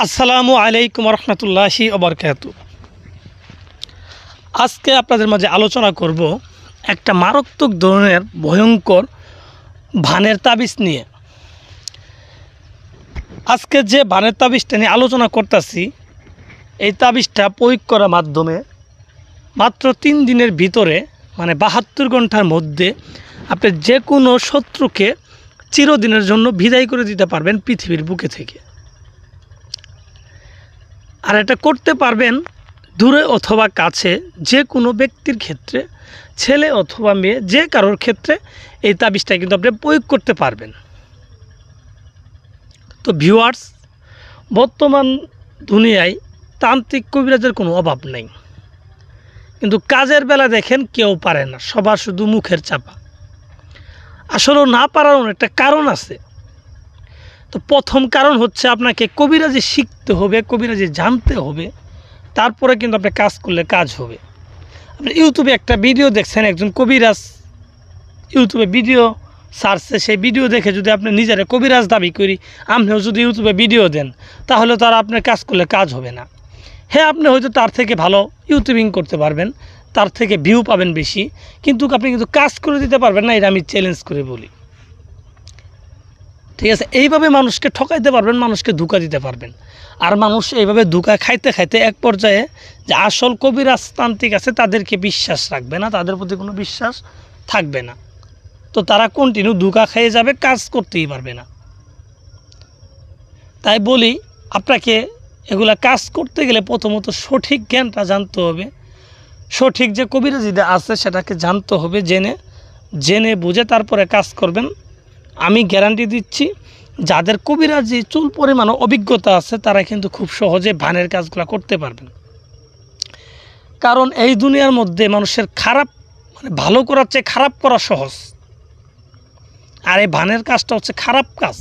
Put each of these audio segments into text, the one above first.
আসসালামু আলাইকুম রহমতুল্লাহি ওবরকাতু। আজকে আপনাদের মাঝে আলোচনা করব একটা মারাত্মক ধরনের ভয়ঙ্কর ভানের তাবিজ নিয়ে। আজকে যে ভানের তাবিজটা নিয়ে আলোচনা করতেছি, এই তাবিজটা প্রয়োগ করার মাধ্যমে মাত্র 3 দিনের ভিতরে মানে 72 ঘন্টার মধ্যে আপনি যে কোনো শত্রুকে চিরদিনের জন্য বিদায় করে দিতে পারবেন পৃথিবীর বুকে থেকে। আর এটা করতে পারবেন দূরে অথবা কাছে, যে কোনো ব্যক্তির ক্ষেত্রে, ছেলে অথবা মেয়ে, যে কারোর ক্ষেত্রে এই তাবিজটা কিন্তু আপনি প্রয়োগ করতে পারবেন। তো ভিউয়ার্স, বর্তমান দুনিয়ায় তান্ত্রিক কবিরাজের কোনো অভাব নেই, কিন্তু কাজের বেলা দেখেন কেউ পারে না, সবার শুধু মুখের চাপা। আসলেও না পারার একটা কারণ আছে। তো প্রথম কারণ হচ্ছে আপনাকে কবিরাজি শিখতে হবে, কবিরাজি জানতে হবে, তারপরে কিন্তু আপনি কাজ করলে কাজ হবে। আপনি ইউটিউবে একটা ভিডিও দেখছেন, একজন কবিরাজ ইউটিউবে ভিডিও সার্চে, সেই ভিডিও দেখে যদি আপনি নিজেরা কবিরাজ দাবি করি, আপনিও যদি ইউটিউবে ভিডিও দেন, তাহলে তো আর আপনার কাজ করলে কাজ হবে না। হ্যাঁ, আপনি হয়তো তার থেকে ভালো ইউটিউবিং করতে পারবেন, তার থেকে ভিউ পাবেন বেশি, কিন্তু আপনি কিন্তু কাজ করে দিতে পারবেন না, এটা আমি চ্যালেঞ্জ করে বলি। ঠিক আছে, এইভাবে মানুষকে ঠকাইতে পারবেন, মানুষকে ধোঁকা দিতে পারবেন। আর মানুষ এইভাবে ধোঁকা খাইতে খাইতে এক পর্যায়ে যে আসল কবিরাজতান্ত্রিক আছে তাদেরকে বিশ্বাস রাখবে না, তাদের প্রতি কোনো বিশ্বাস থাকবে না। তো তারা কন্টিনিউ ধোঁকা খেয়ে যাবে, কাজ করতেই পারবে না। তাই বলি, আপনাকে এগুলা কাজ করতে গেলে প্রথমত সঠিক জ্ঞানটা জানতে হবে, সঠিক যে কবিরাজিটা আছে সেটাকে জানতে হবে, জেনে বুঝে তারপরে কাজ করবেন। আমি গ্যারান্টি দিচ্ছি, যাদের কবিরাজি চুল পরিমাণ অভিজ্ঞতা আছে তারা কিন্তু খুব সহজে ভানের কাজগুলো করতে পারবেন। কারণ এই দুনিয়ার মধ্যে মানুষের খারাপ মানে ভালো করার চেয়ে খারাপ করা সহজ, আর এই ভানের কাজটা হচ্ছে খারাপ কাজ।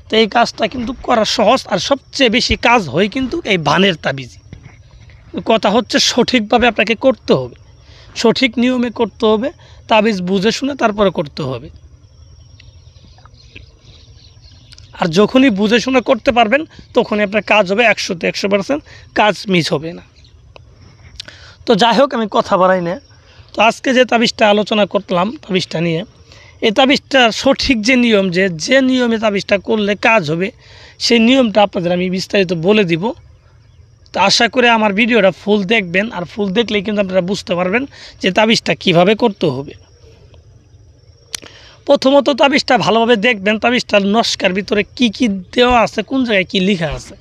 তো এই কাজটা কিন্তু করা সহজ, আর সবচেয়ে বেশি কাজ হয় কিন্তু এই ভানের তাবিজে। কথা হচ্ছে সঠিকভাবে আপনাকে করতে হবে, সঠিক নিয়মে করতে হবে, তাবিজ বুঝে শুনে তারপরে করতে হবে। আর যখনই বুঝে শুনে করতে পারবেন তখনই আপনার কাজ হবে 100-তে 100%, কাজ মিস হবে না। তো যাই হোক, আমি কথা বাড়াই না। তো আজকে যে তাবিজটা আলোচনা করলাম, তাবিজটা নিয়ে, এই তাবিজটার সঠিক যে নিয়ম, যে নিয়মে তাবিজটা করলে কাজ হবে, সেই নিয়মটা আপনাদের আমি বিস্তারিত বলে দিব। তো আশা করে আমার ভিডিওটা ফুল দেখবেন, আর ফুল দেখলেই কিন্তু আপনারা বুঝতে পারবেন যে তাবিজটা কিভাবে করতে হবে। প্রথমত তাবিজটা ভালোভাবে দেখবেন, তাবিজটার নস্কার ভিতরে কি কি দেওয়া আছে, কোন জায়গায় কি লেখা আছে,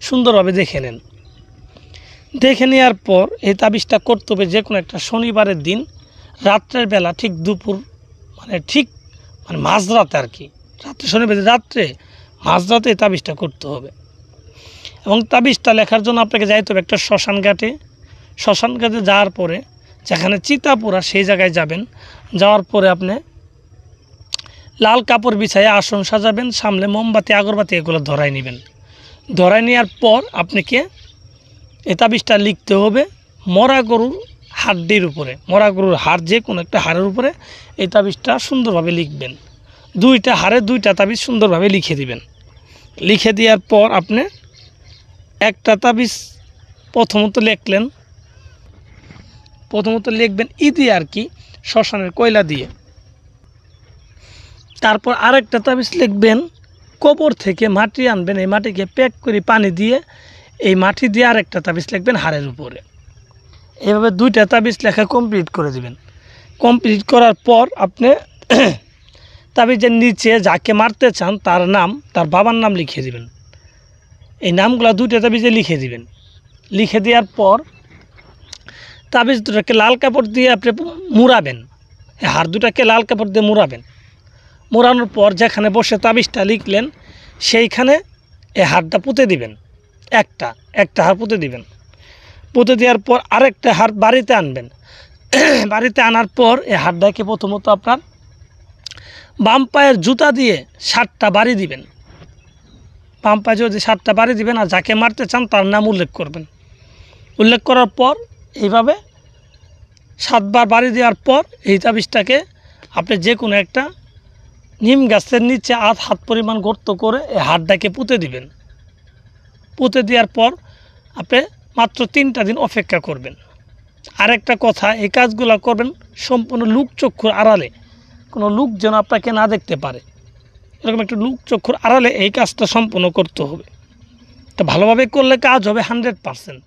সুন্দরভাবে দেখে নেন। দেখে নেওয়ার পর এই তাবিজটা করতে হবে যে কোনো একটা শনিবারের দিন রাত্রের বেলা, ঠিক দুপুর মানে মাঝরাতে আর কি, রাত্রে শনিবার রাত্রে মাঝরাতে এই তাবিজটা করতে হবে। এবং তাবিজটা লেখার জন্য আপনাকে যাইতে হবে একটা শ্মশান ঘাটে। শ্মশান ঘাটে যাওয়ার পরে যেখানে চিতা পোড়া সেই জায়গায় যাবেন। যাওয়ার পরে আপনি লাল কাপড় বিছাইয়ে আসন সাজাবেন, সামনে মোমবাতি আগরবাতি এগুলো ধরাই নেবেন। ধরাই নেওয়ার পর আপনাকে এই তাবিজটা লিখতে হবে মরা গরুর হাড্ডির উপরে, মরা গরুর হাড়, যে কোনো একটা হাড়ের উপরে এই তাবিজটা সুন্দরভাবে লিখবেন। 2টা হাড়ে 2টা তাবিজ সুন্দরভাবে লিখে দিবেন। লিখে দেওয়ার পর আপনি একটা তাবিজ প্রথমত লিখবেন দিয়ে আর কি, শ্মশানের কয়লা দিয়ে। তারপর আরেকটা তাবিজ লিখবেন, কবর থেকে মাটি আনবেন, এই মাটিকে প্যাক করে পানি দিয়ে, এই মাটি দিয়ে আরেকটা তাবিজ লিখবেন হাড়ের উপরে। এভাবে 2টা তাবিজ লেখা কমপ্লিট করে দিবেন। কমপ্লিট করার পর আপনি তাবিজের নিচে যাকে মারতে চান তার নাম, তার বাবার নাম লিখে দিবেন। এই নামগুলো 2টা তাবিজে লিখে দিবেন। লিখে দেওয়ার পর তাবিজ দুটাকে লাল কাপড় দিয়ে আপনি মুড়াবেন, এই হাড় দুটাকে লাল কাপড় দিয়ে মুড়াবেন। মোড়ানোর পর যেখানে বসে তাবিজটা লিখলেন সেইখানে এই হাড়টা পুঁতে দিবেন, একটা হাড় পুঁতে দিবেন। পুঁতে দেওয়ার পর আরেকটা হাড় বাড়িতে আনবেন। বাড়িতে আনার পর এই হাড়টাকে প্রথমত আপনার বাম পায়ের জুতা দিয়ে 7টা বাড়ি দিবেন। বাম পায়ে যদি 7টা বাড়ি দিবেন, আর যাকে মারতে চান তার নাম উল্লেখ করবেন। উল্লেখ করার পর এইভাবে 7 বার বাড়ি দেওয়ার পর এই তাবিজটাকে আপনি যে কোনো একটা নিম গাছের নিচে হাত পরিমাণ গর্ত করে এই হাড়টাকে পুঁতে দিবেন। পুঁতে দেওয়ার পর আপনি মাত্র 3টা দিন অপেক্ষা করবেন। আরেকটা কথা, এই কাজগুলো করবেন সম্পূর্ণ লোকচক্ষুর আড়ালে, কোনো লোক যেন আপনাকে না দেখতে পারে, এরকম একটা লোকচক্ষুর আড়ালে এই কাজটা সম্পূর্ণ করতে হবে। তো ভালোভাবে করলে কাজ হবে 100%।